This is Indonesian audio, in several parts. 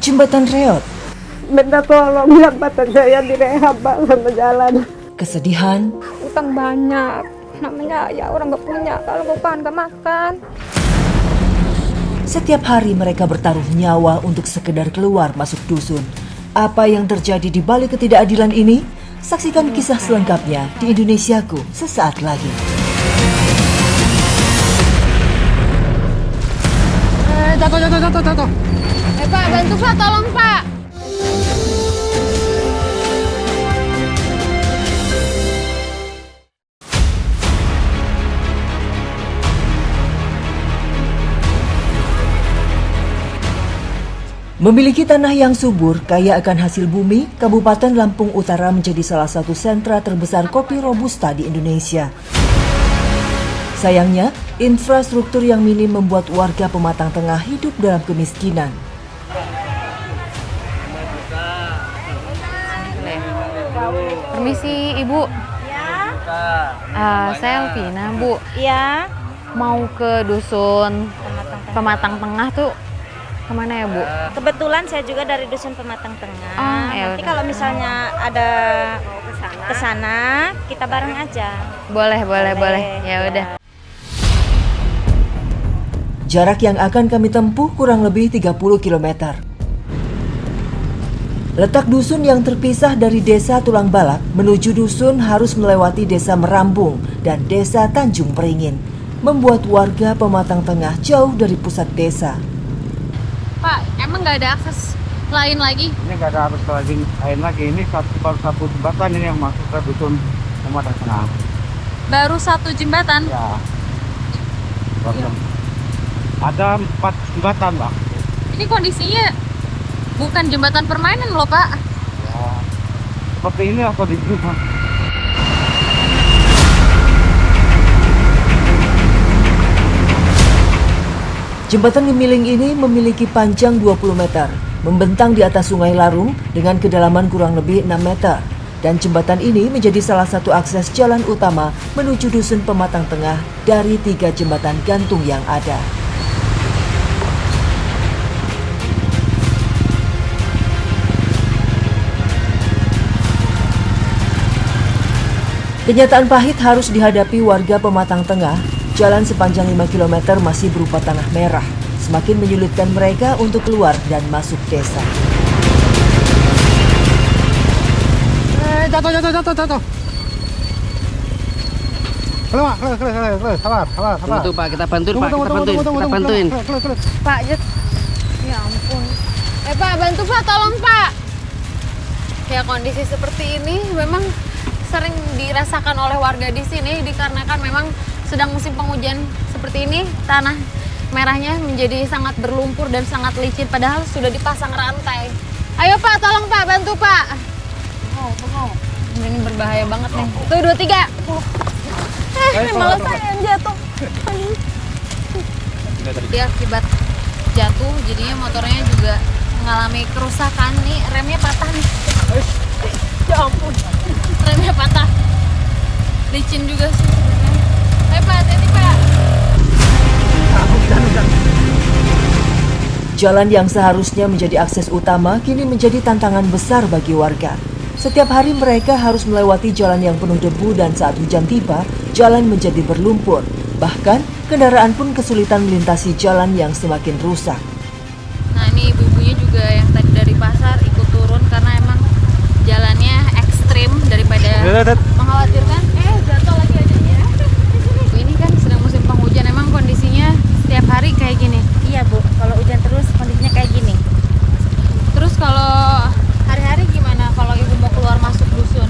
Jembatan reot, Minta tolong jembatan saya direhab Pak sama jalan. kesedihan, Utang banyak, namanya ya orang nggak punya, kalau nggak makan. setiap hari mereka bertaruh nyawa untuk sekedar keluar masuk dusun. Apa yang terjadi di balik ketidakadilan ini? Saksikan kisah selengkapnya di Indonesiaku sesaat lagi. Jatuh. Pak, bantu Pak, tolong Pak. Memiliki tanah yang subur, kaya akan hasil bumi, Kabupaten Lampung Utara menjadi salah satu sentra terbesar kopi Robusta di Indonesia. Sayangnya, infrastruktur yang minim membuat warga Pematang Tengah hidup dalam kemiskinan. Permisi Ibu. Saya Elvina Bu. Iya, Mau ke dusun Pematang Tengah tuh kemana ya Bu? kebetulan saya juga dari dusun Pematang Tengah. Oh, ya Nanti udah. kalau misalnya ada ke sana, kita bareng aja. Boleh. Ya udah. Jarak yang akan kami tempuh kurang lebih 30 km. Letak dusun yang terpisah dari desa Tulang Balak menuju dusun harus melewati desa Merambung dan desa Tanjung Peringin, membuat warga Pematang Tengah jauh dari pusat desa. Pak, emang nggak ada akses lain lagi? Ini nggak ada arus lain lagi. Ini baru satu jembatan ini yang masuk ke dusun Pematang Tengah. Baru satu jembatan? Ya. Baru. Ada 4 jembatan, Pak. Ini kondisinya bukan jembatan permainan loh Pak. Ya. Seperti ini atau di sini, Pak. Jembatan Gemiling ini memiliki panjang 20 meter, membentang di atas Sungai Larung dengan kedalaman kurang lebih 6 meter. Dan jembatan ini menjadi salah satu akses jalan utama menuju dusun Pematang Tengah dari 3 jembatan gantung yang ada. Kenyataan pahit harus dihadapi warga Pematang Tengah. Jalan sepanjang 5 km masih berupa tanah merah, semakin menyulitkan mereka untuk keluar dan masuk desa. Jatuh. Keluar. Sabar. Tunggu Pak, kita bantuin Pak, kita bantuin. Pak, ya ampun. Pak, bantu Pak, tolong Pak. Ya kondisi seperti ini memang sering dirasakan oleh warga di sini dikarenakan memang sedang musim penghujan seperti ini, tanah merahnya menjadi sangat berlumpur dan sangat licin padahal sudah dipasang rantai. Ayo Pak, tolong Pak, bantu Pak. Ini berbahaya banget nih. Tuh 2, 3. Malah saya yang jatuh. Dia akibat jatuh, jadinya motornya juga mengalami kerusakan. Nih remnya patah nih. Ya ampun, remnya patah. Licin juga sih. Ayo Pak, hati-hati Pak. Jalan yang seharusnya menjadi akses utama kini menjadi tantangan besar bagi warga. Setiap hari mereka harus melewati jalan yang penuh debu dan saat hujan tiba, jalan menjadi berlumpur. Bahkan, kendaraan pun kesulitan melintasi jalan yang semakin rusak. Nah ini ibu-ibunya juga yang tadi dari pasar ikut turun karena emang jalannya ekstrim daripada mengkhawatirkan. Jatuh lagi aja ya. Ini kan sedang musim penghujan, emang kondisinya setiap hari kayak gini. Iya Bu, kalau hujan terus kondisinya kayak gini. Terus kalau hari-hari gimana kalau ibu mau keluar masuk dusun?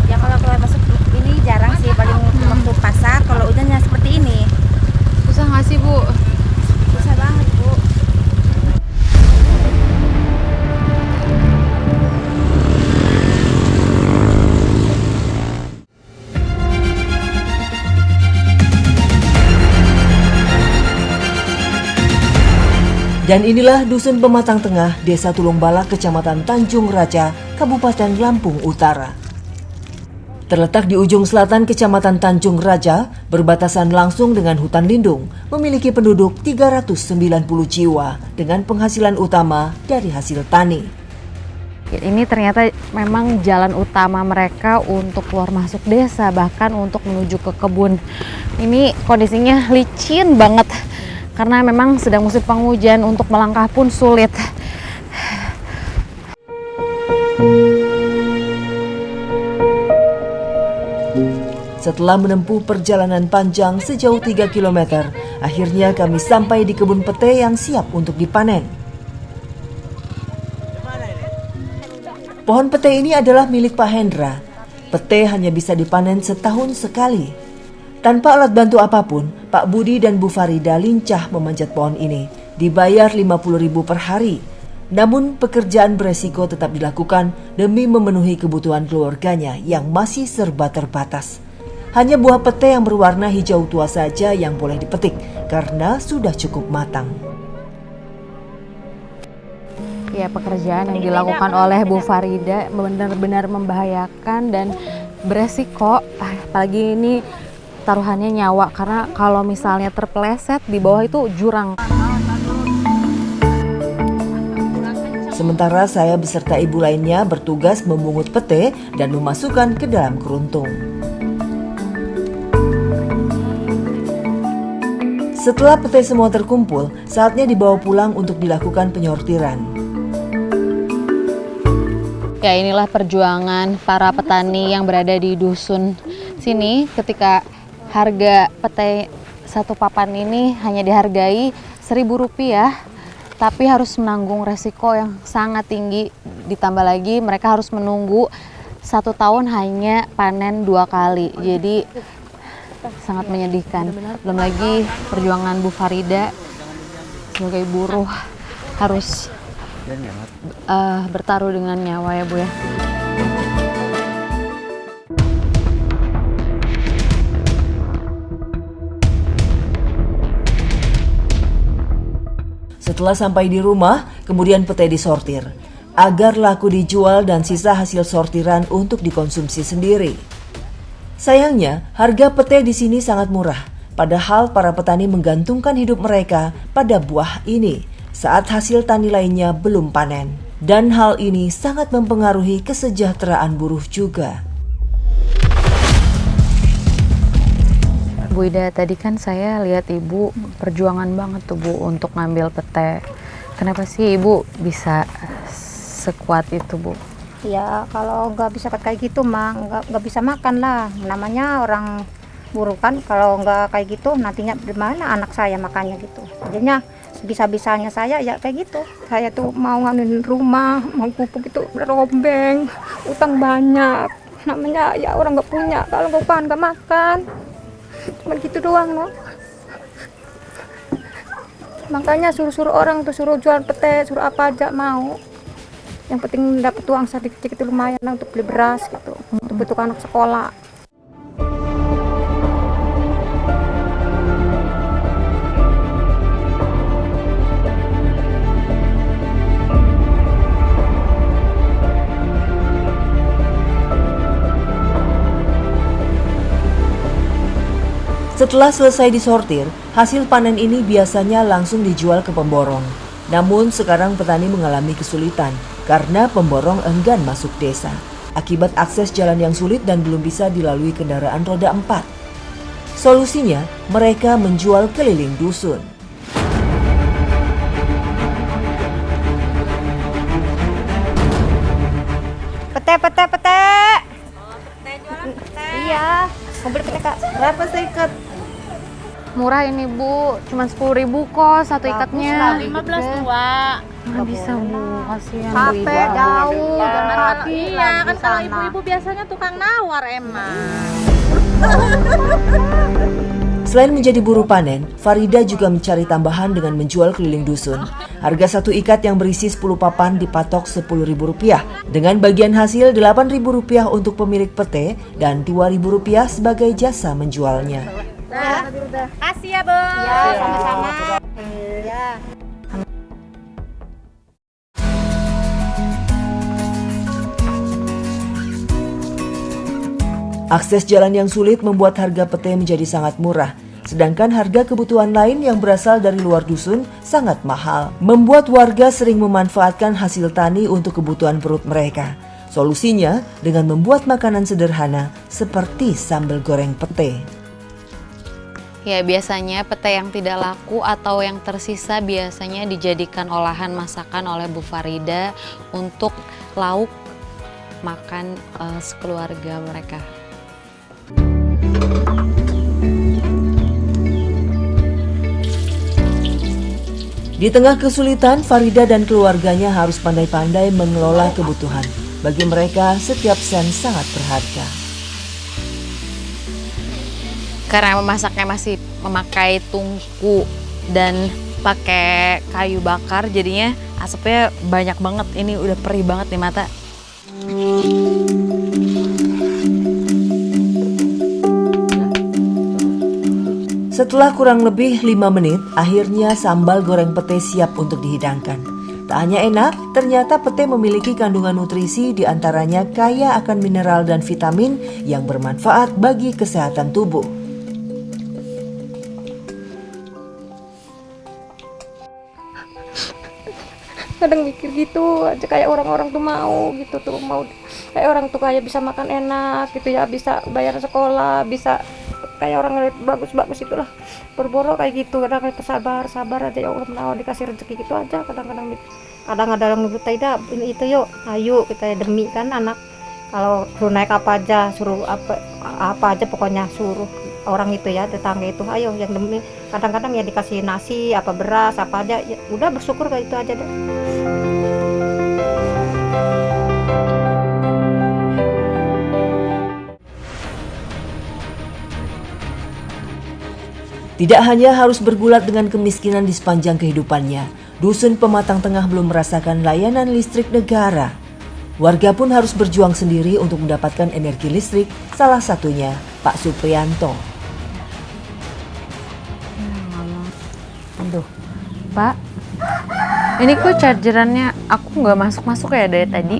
Ya kalau keluar masuk ini jarang sih, paling waktu pasar. Kalau hujannya seperti ini, Susah nggak sih Bu? susah banget Bu. Dan inilah Dusun Pematang Tengah, Desa Tulung Balak, Kecamatan Tanjung Raja, Kabupaten Lampung Utara. Terletak di ujung selatan Kecamatan Tanjung Raja, berbatasan langsung dengan hutan lindung, memiliki penduduk 390 jiwa dengan penghasilan utama dari hasil tani. Ini ternyata memang jalan utama mereka untuk keluar masuk desa, bahkan untuk menuju ke kebun. Ini kondisinya licin banget karena memang sedang musim penghujan, untuk melangkah pun sulit. Setelah menempuh perjalanan panjang sejauh 3 km, akhirnya kami sampai di kebun pete yang siap untuk dipanen. Pohon pete ini adalah milik Pak Hendra. Pete hanya bisa dipanen setahun sekali. Tanpa alat bantu apapun, Pak Budi dan Bu Farida lincah memanjat pohon ini. Dibayar 50.000 per hari. Namun pekerjaan beresiko tetap dilakukan demi memenuhi kebutuhan keluarganya yang masih serba terbatas. Hanya buah pete yang berwarna hijau tua saja yang boleh dipetik karena sudah cukup matang. Ya, pekerjaan yang dilakukan oleh Bu Farida benar-benar membahayakan dan beresiko. Apalagi ini taruhannya nyawa, karena kalau misalnya terpeleset di bawah itu jurang. Sementara saya beserta ibu lainnya bertugas memungut pete dan memasukkan ke dalam keruntung. Setelah pete semua terkumpul, saatnya dibawa pulang untuk dilakukan penyortiran. Ya, inilah perjuangan para petani yang berada di dusun sini ketika harga pete satu papan ini hanya dihargai Rp1.000, tapi harus menanggung resiko yang sangat tinggi. Ditambah lagi mereka harus menunggu 1 tahun hanya panen 2 kali. Jadi sangat menyedihkan. Belum lagi perjuangan Bu Farida sebagai buruh harus bertaruh dengan nyawa ya Bu ya. Setelah sampai di rumah, kemudian pete disortir agar laku dijual dan sisa hasil sortiran untuk dikonsumsi sendiri. Sayangnya, harga pete di sini sangat murah, padahal para petani menggantungkan hidup mereka pada buah ini saat hasil tani lainnya belum panen. Dan hal ini sangat mempengaruhi kesejahteraan buruh juga. Bu Ida, tadi kan saya lihat Ibu perjuangan banget tuh Bu untuk ngambil pete. Kenapa sih Ibu bisa sekuat itu Bu? Ya kalau nggak bisa kayak gitu mah nggak bisa makan lah. Namanya orang buruh kan, kalau nggak kayak gitu nantinya gimana anak saya makannya gitu. Jadinya bisa-bisanya saya ya kayak gitu. Saya tuh mau nganuin rumah, mau pupuk itu rombeng, utang banyak. Namanya ya orang nggak punya, kalau nggak makan. Cuma gitu doang loh. Makanya suruh-suruh orang tuh suruh jual pete, suruh apa aja mau. Yang penting dapat uang sedikit itu lumayan lah untuk beli beras gitu, untuk kebutuhan anak sekolah. Setelah selesai disortir, hasil panen ini biasanya langsung dijual ke pemborong. Namun sekarang petani mengalami kesulitan karena pemborong enggan masuk desa akibat akses jalan yang sulit dan belum bisa dilalui kendaraan roda 4. Solusinya, mereka menjual keliling dusun. Pete. Iya, mau beli pete Kak. Berapa seikat? Murah ini Bu, cuma 10.000 kok satu ikatnya. 15 dua. Nggak bisa Bu, kasihan Bu Capek Ida. jauh, Iya kan kalau ibu-ibu biasanya tukang nawar emang. Selain menjadi buruh panen, Farida juga mencari tambahan dengan menjual keliling dusun. Harga satu ikat yang berisi 10 papan dipatok Rp10.000, dengan bagian hasil Rp8.000 untuk pemilik pete dan Rp2.000 sebagai jasa menjualnya. Kasih ya, Bu. Ya, sama-sama. Ya. Akses jalan yang sulit membuat harga pete menjadi sangat murah, sedangkan harga kebutuhan lain yang berasal dari luar dusun sangat mahal, membuat warga sering memanfaatkan hasil tani untuk kebutuhan perut mereka. Solusinya dengan membuat makanan sederhana seperti sambal goreng pete. Ya, biasanya pete yang tidak laku atau yang tersisa biasanya dijadikan olahan masakan oleh Bu Farida untuk lauk makan sekeluarga mereka. Di tengah kesulitan, Farida dan keluarganya harus pandai-pandai mengelola kebutuhan. Bagi mereka, setiap sen sangat berharga. Karena memasaknya masih memakai tungku dan pakai kayu bakar, jadinya asapnya banyak banget. Ini udah perih banget di mata. Setelah kurang lebih 5 menit, akhirnya sambal goreng pete siap untuk dihidangkan. Tak hanya enak, ternyata pete memiliki kandungan nutrisi diantaranya kaya akan mineral dan vitamin yang bermanfaat bagi kesehatan tubuh. Kadang mikir gitu aja, kayak orang-orang tuh mau gitu tuh, mau kayak orang tuh kayak bisa makan enak gitu ya, bisa bayar sekolah, bisa kayak orang bagus-bagus itulah, berboro kayak gitu. Kadang sabar aja, ya Allah menawan dikasih rezeki gitu aja. Kadang ada yang nurut tidak ini itu, yuk ayo kita demi kan anak, kalau suruh naik apa aja, suruh apa aja pokoknya suruh orang itu ya, tetangga itu ayo yang demi. Kadang-kadang ya dikasih nasi apa beras apa aja ya, udah bersyukur kayak itu aja deh. Tidak hanya harus bergulat dengan kemiskinan di sepanjang kehidupannya, dusun Pematang Tengah belum merasakan layanan listrik negara. Warga pun harus berjuang sendiri untuk mendapatkan energi listrik, salah satunya Pak Suprianto. Aduh, Pak, ini kok chargerannya aku nggak masuk ya dari tadi?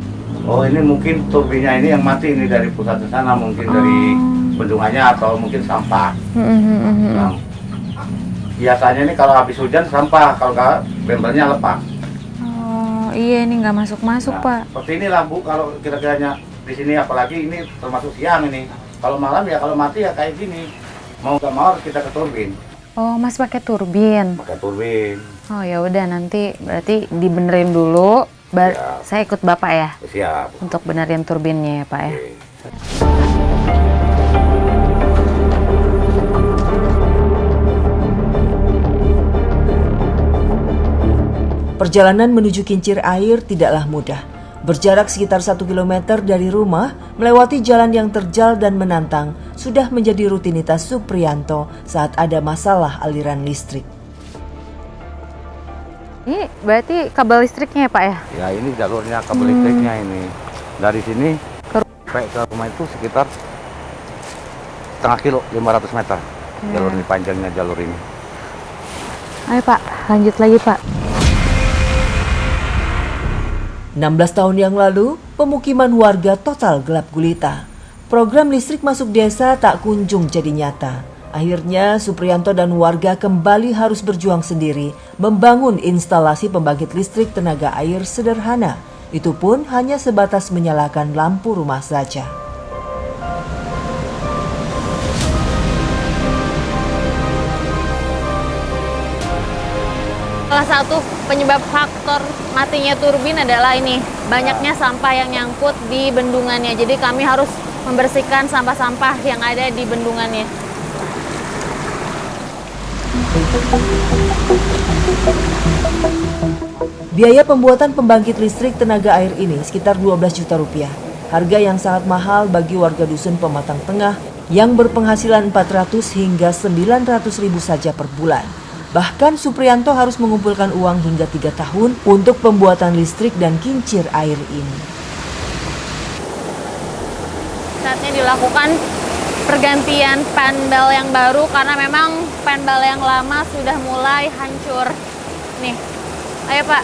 Oh, ini mungkin turbinnya ini yang mati ini dari pusat ke sana, mungkin dari bendungannya atau mungkin sampah. Nah, biasanya ini kalau habis hujan sampah, kalau nggak bempernya lepas. Oh iya, ini nggak masuk Pak. Seperti inilah Bu, kalau kira-kiranya di sini, apalagi ini termasuk siang ini. Kalau malam ya, kalau mati ya kayak gini. Mau nggak mau harus kita ke turbin. Oh, Mas pakai turbin. Pakai turbin. Oh ya udah, nanti berarti dibenerin dulu. Saya ikut Bapak ya. Siap. Untuk benerin turbinnya ya Pak ya. Oke. Perjalanan menuju kincir air tidaklah mudah. Berjarak sekitar 1 km dari rumah, melewati jalan yang terjal dan menantang, sudah menjadi rutinitas Suprianto saat ada masalah aliran listrik. Ini berarti kabel listriknya ya Pak ya? Ya, ini jalurnya kabel listriknya ini. Dari sini sampai ke rumah itu sekitar setengah kilo, 500 meter. Jalur ini, panjangnya jalur ini. Ayo Pak, lanjut lagi Pak. 16 tahun yang lalu, pemukiman warga total gelap gulita. Program listrik masuk desa tak kunjung jadi nyata. Akhirnya Suprianto dan warga kembali harus berjuang sendiri membangun instalasi pembangkit listrik tenaga air sederhana. Itu pun hanya sebatas menyalakan lampu rumah saja. Salah satu penyebab faktor matinya turbin adalah ini, banyaknya sampah yang nyangkut di bendungannya. Jadi kami harus membersihkan sampah-sampah yang ada di bendungannya. Biaya pembuatan pembangkit listrik tenaga air ini sekitar 12 juta rupiah. Harga yang sangat mahal bagi warga dusun Pematang Tengah yang berpenghasilan 400 hingga 900 ribu saja per bulan. Bahkan Suprianto harus mengumpulkan uang hingga 3 tahun untuk pembuatan listrik dan kincir air ini. Saatnya dilakukan pergantian panel yang baru karena memang panel yang lama sudah mulai hancur. Nih, ayo Pak.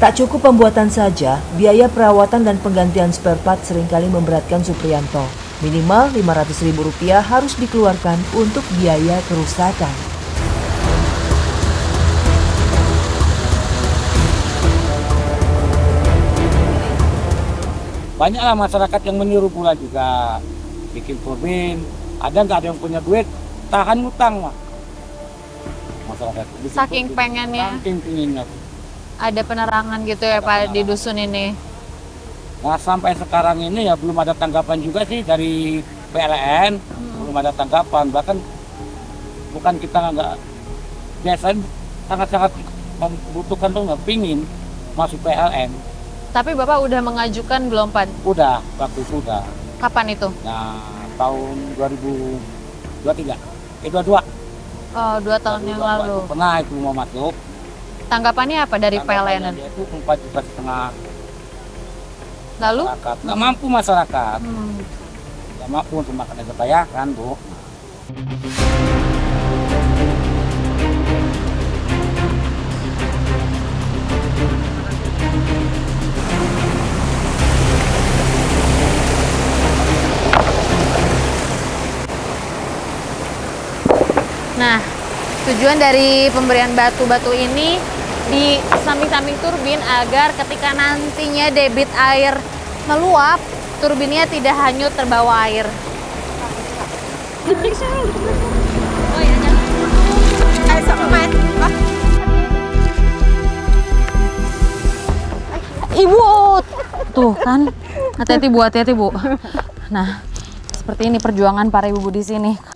Tak cukup pembuatan saja, biaya perawatan dan penggantian spare part seringkali memberatkan Supriyanto. Minimal Rp500.000 harus dikeluarkan untuk biaya kerusakan. Banyaklah masyarakat yang meniru pula juga, bikin turbin. Ada nggak ada yang punya duit, tahan utang mah. Masyarakat. Saking pengennya. Saking pengennya. Ada penerangan gitu ya Pak di dusun ini. Nah sampai sekarang ini ya belum ada tanggapan juga sih dari PLN, belum ada tanggapan. Bahkan bukan kita nggak, biasanya sangat-sangat membutuhkan tuh nggak pingin masuk PLN. Tapi Bapak udah mengajukan belum Pak? Udah, waktu itu udah. Kapan itu? Nah tahun 2023, 22. Oh, 2 tahun yang lalu. Pernah itu mau masuk. Tanggapannya apa dari PLN? Dia itu 4,5 juta. Lalu? Masyarakat. Nggak mampu masyarakat. Nggak mampu untuk makan aja bayarkan, Bu. Nah, tujuan dari pemberian batu-batu ini di samping-samping turbin agar ketika nantinya debit air meluap, turbinnya tidak hanyut terbawa air. Ibu, tuh kan, hati-hati Bu, hati-hati Bu. Nah, seperti ini perjuangan para ibu-ibu di sini.